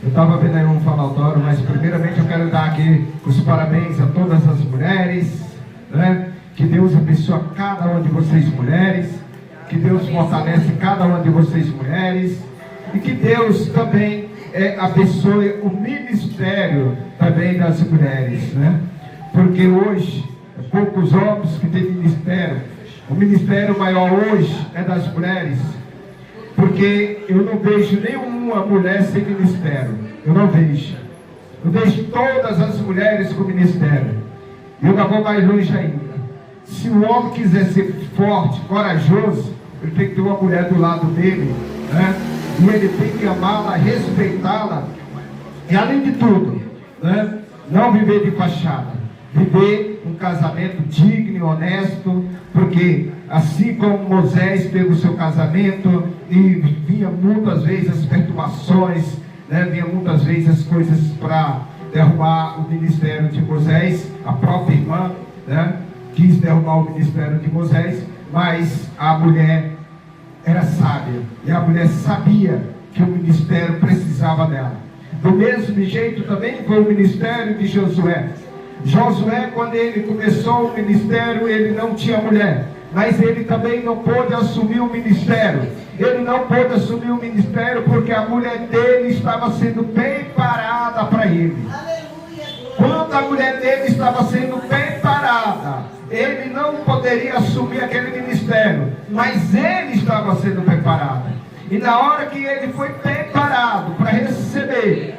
Eu estava vendo aí um falatório, mas primeiramente eu quero dar aqui os parabéns a todas as mulheres, né? Que Deus abençoe cada uma de vocês mulheres, que Deus fortalece cada uma de vocês mulheres, e que Deus também abençoe o ministério também das mulheres, né? Porque hoje, poucos homens que têm ministério, o ministério maior hoje é das mulheres, porque eu não vejo nenhuma mulher sem ministério, eu não vejo. Eu vejo todas as mulheres com ministério. E eu ainda vou mais longe ainda. Se o homem quiser ser forte, corajoso, ele tem que ter uma mulher do lado dele, né? E ele tem que amá-la, respeitá-la, e além de tudo, né? Não viver de fachada, viver um casamento digno e honesto, porque assim como Moisés teve o seu casamento e vinha muitas vezes as perturbações, né? Vinha muitas vezes as coisas para derrubar o ministério de Moisés, a própria irmã, né? Quis derrubar o ministério de Moisés, mas a mulher era sábia, e a mulher sabia que o ministério precisava dela. Do mesmo jeito também foi o ministério de Josué. Josué, quando ele começou o ministério, ele não tinha mulher, mas ele também não pôde assumir o ministério. Ele não pôde assumir o ministério porque a mulher dele estava sendo preparada para ele. Quando a mulher dele estava sendo preparada, ele não poderia assumir aquele ministério, mas ele estava sendo preparado. E na hora que ele foi preparado para receber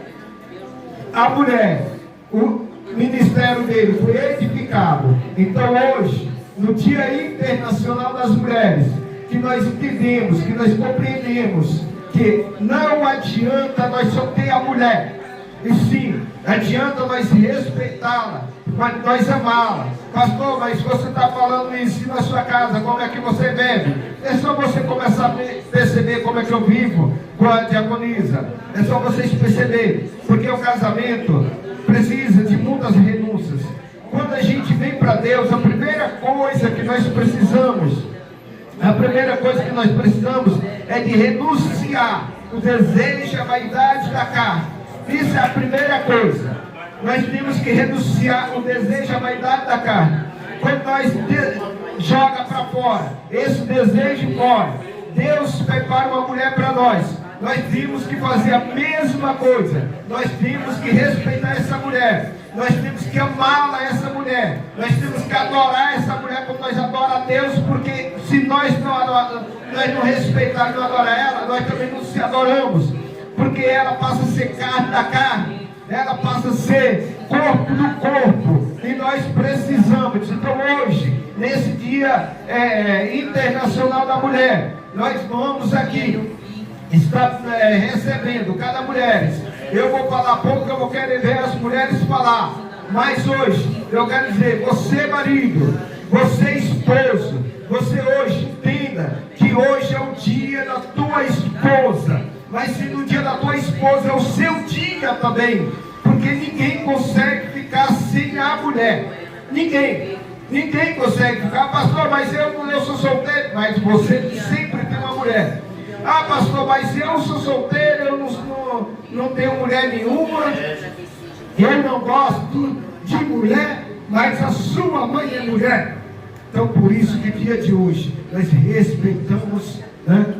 a mulher, o ministério dele foi edificado. Então hoje, no Dia Internacional das Mulheres, que nós entendemos, que nós compreendemos que não adianta nós só ter a mulher, e sim, adianta nós respeitá-la, nós amá-la. Pastor, mas você está falando isso na sua casa, como é que você bebe? É só você começar a perceber como é que eu vivo com a diaconisa. É só vocês perceberem, porque o casamento precisa de muitas renúncias. Quando a gente vem para Deus, a primeira coisa que nós precisamos é de renunciar o desejo e a vaidade da carne. Isso é a primeira coisa. Nós temos que renunciar o desejo e a vaidade da carne. Quando nós joga para fora esse desejo fora, Deus prepara uma mulher para nós. Nós temos que fazer a mesma coisa. Nós temos que respeitar essa mulher. Nós temos que amá-la, essa mulher. Nós temos que adorar essa mulher como nós adoramos a Deus. Porque se nós não respeitarmos e não adorar ela, nós também não se adoramos. Porque ela passa a ser carne da carne. Ela passa a ser corpo do corpo. E nós precisamos. Então hoje, nesse Dia Internacional da Mulher, nós vamos aqui está recebendo cada mulher. Eu vou falar pouco, eu vou querer ver as mulheres falar. Mas hoje, eu quero dizer, você marido, você esposo, você hoje entenda que hoje é o dia da tua esposa. Mas se no dia da tua esposa é o seu dia também. Porque ninguém consegue ficar sem a mulher. Ninguém consegue ficar. Pastor, mas eu sou solteiro. Mas você sempre tem uma mulher. Ah, pastor, mas eu sou solteiro, eu não tenho mulher nenhuma, eu não gosto de mulher, mas a sua mãe é mulher. Então por isso que dia de hoje nós respeitamos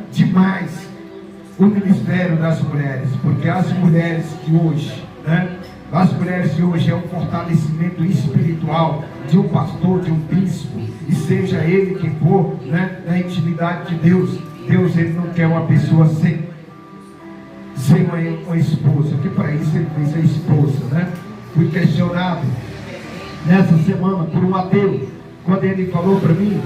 demais o ministério das mulheres, porque as mulheres de hoje, é um fortalecimento espiritual de um pastor, de um bispo, e seja ele quem for, na intimidade de Deus. Deus, ele não quer uma pessoa sem uma esposa, que para isso ele fez a esposa, Fui questionado nessa semana por um ateu, quando ele falou para mim,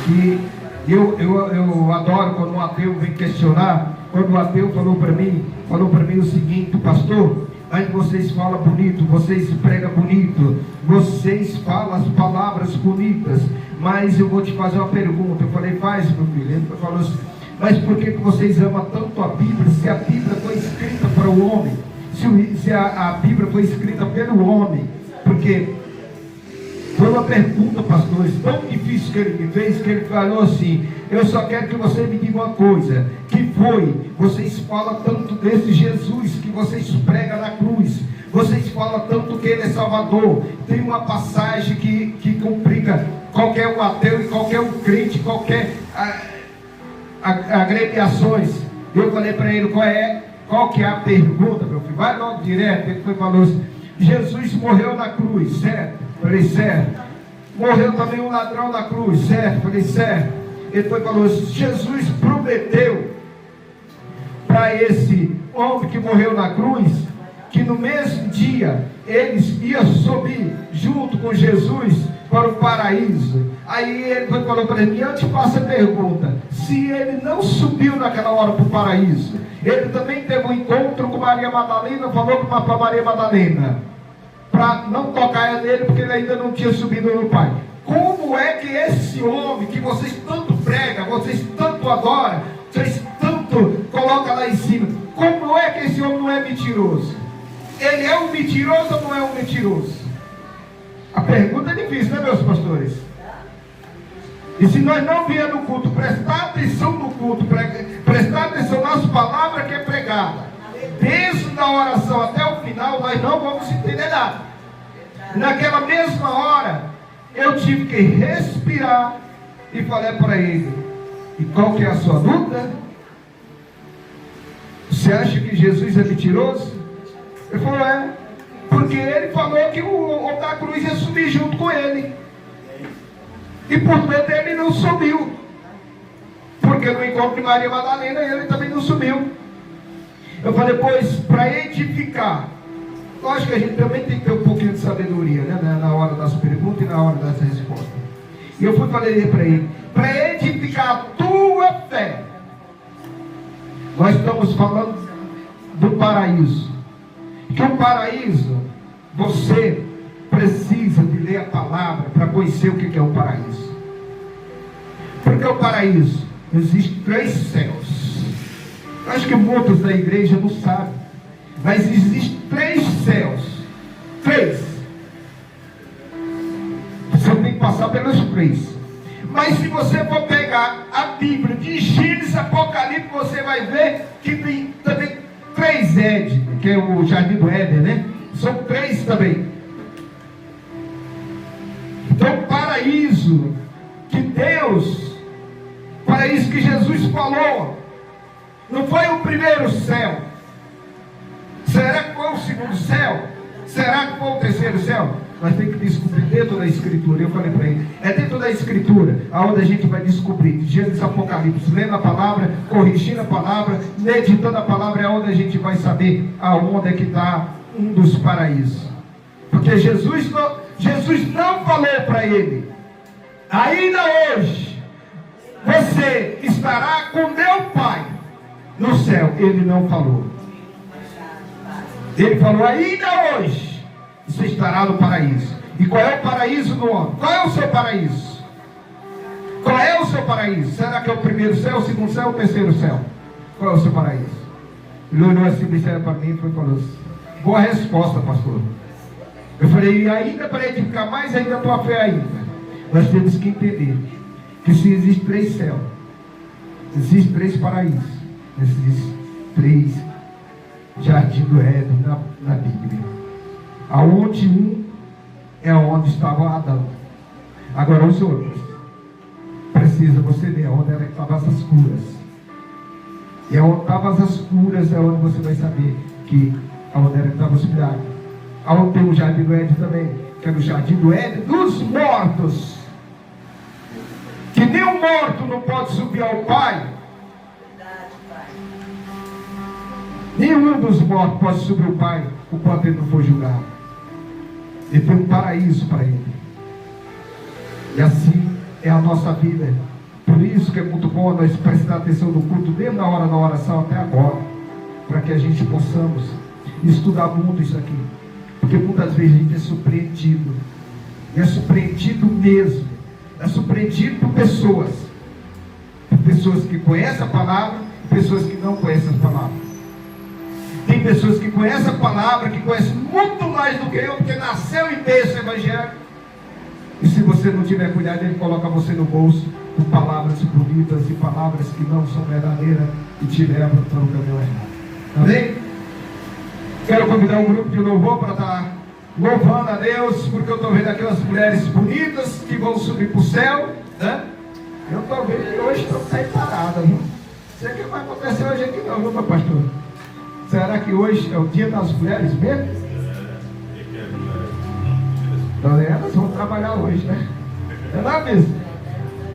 que eu adoro quando um ateu vem questionar. Quando o ateu falou para mim o seguinte: pastor, aí vocês falam bonito, vocês pregam bonito, vocês falam as palavras bonitas, mas eu vou te fazer uma pergunta. Eu falei, faz, meu filho. Ele falou assim, mas por que vocês amam tanto a Bíblia, se a Bíblia foi escrita para o homem, se a Bíblia foi escrita pelo homem? Porque foi uma pergunta, pastor, tão difícil que ele me fez, que ele falou assim: eu só quero que você me diga uma coisa, que foi, vocês falam tanto desse Jesus que vocês pregam na cruz. Vocês falam tanto que Ele é Salvador. Tem uma passagem que complica qualquer um ateu e qualquer um crente, qualquer agremiações. Eu falei para ele, qual que é a pergunta, meu filho? Vai logo direto. Ele foi falou assim, Jesus morreu na cruz, certo? Falei, certo. Morreu também um ladrão na cruz, certo? Falei, certo. Ele foi falou assim, Jesus prometeu para esse homem que morreu na cruz, que no mesmo dia eles iam subir junto com Jesus para o paraíso. Aí ele falou para ele, eu te faço a pergunta, se ele não subiu naquela hora para o paraíso, ele também teve um encontro com Maria Madalena, falou para Maria Madalena, para não tocar nele, porque ele ainda não tinha subido no Pai. Como é que esse homem, que vocês tanto pregam, vocês tanto adoram, vocês tanto colocam lá em cima, como é que esse homem não é mentiroso? Ele é um mentiroso ou não é um mentiroso? A pergunta é difícil, né, meus pastores? E se nós não vier no culto, prestar atenção no culto, prestar atenção nas palavras que é pregada, desde a oração até o final, nós não vamos entender nada. Naquela mesma hora, eu tive que respirar e falei para ele, e qual que é a sua dúvida? Você acha que Jesus é mentiroso? Ele falou, porque ele falou que o homem da cruz ia subir junto com ele. E portanto ele não subiu. Porque no encontro de Maria Madalena ele também não subiu. Eu falei, pois, para edificar, lógico que a gente também tem que ter um pouquinho de sabedoria, né? Na hora das perguntas e na hora das respostas. E eu falei para ele, para edificar a tua fé, nós estamos falando do paraíso. Que o paraíso, você precisa de ler a palavra para conhecer o que é o paraíso. Porque o paraíso, existem 3 céus. Acho que muitos da igreja não sabem, mas existem 3 céus. 3. Você tem que passar pelos 3. Mas se você for pegar a Bíblia de Gênesis, Apocalipse, você vai ver que tem também 3 Éden, que é o Jardim do Éden, né? São 3 também. Então, o paraíso que Deus, paraíso que Jesus falou, não foi o primeiro céu. Será que foi o segundo céu? Será que foi o terceiro céu? Nós temos que descobrir dentro da Escritura. Eu falei para ele, é dentro da Escritura aonde a gente vai descobrir. Gênesis, Apocalipse, lendo a palavra, corrigindo a palavra, meditando a palavra, é onde a gente vai saber aonde é que está um dos paraísos. Porque Jesus não falou para ele, ainda hoje você estará com meu Pai no céu. Ele não falou. Ele falou, ainda hoje você estará no paraíso. E qual é o paraíso do homem? Qual é o seu paraíso? Qual é o seu paraíso? Será que é o primeiro céu, o segundo céu, o terceiro céu? Qual é o seu paraíso? Ele olhou assim, disseram para mim e falou assim, boa resposta, pastor. Eu falei, e ainda para edificar mais ainda a tua fé ainda, nós temos que entender que se existe 3 céus, existem 3 paraísos, existem 3 Jardim do Éden na Bíblia. Aonde um é onde estava Adão. Agora os outros, precisa você ver onde estavam as curas. E onde estavam as curas é onde você vai saber que aonde estava os milagres. Aonde tem o Jardim do Éden também, que é o Jardim do Éden dos mortos. Que nenhum morto não pode subir ao Pai. Nenhum dos mortos pode subir ao Pai, enquanto ele não for julgado. Ele tem um paraíso para ele. E assim é a nossa vida. Por isso que é muito bom nós prestar atenção no culto, desde a hora da oração até agora, para que a gente possamos estudar muito isso aqui. Porque muitas vezes a gente é surpreendido. E é surpreendido mesmo. É surpreendido por pessoas. Por pessoas que conhecem a palavra e pessoas que não conhecem a palavra. Tem pessoas que conhecem a palavra, que conhecem muito mais do que eu, porque nasceu em berço evangélico. E se você não tiver cuidado, ele coloca você no bolso com palavras bonitas e palavras que não são verdadeiras e te levam para o caminho errado. Amém? Quero convidar um grupo de louvor para estar louvando a Deus, porque eu estou vendo aquelas mulheres bonitas que vão subir para o céu, né? Eu estou vendo que hoje estão separadas, viu? Sei que vai acontecer hoje aqui não, viu, meu pastor? Será que hoje é o dia das mulheres mesmo? Então elas vão trabalhar hoje, né? É lá mesmo.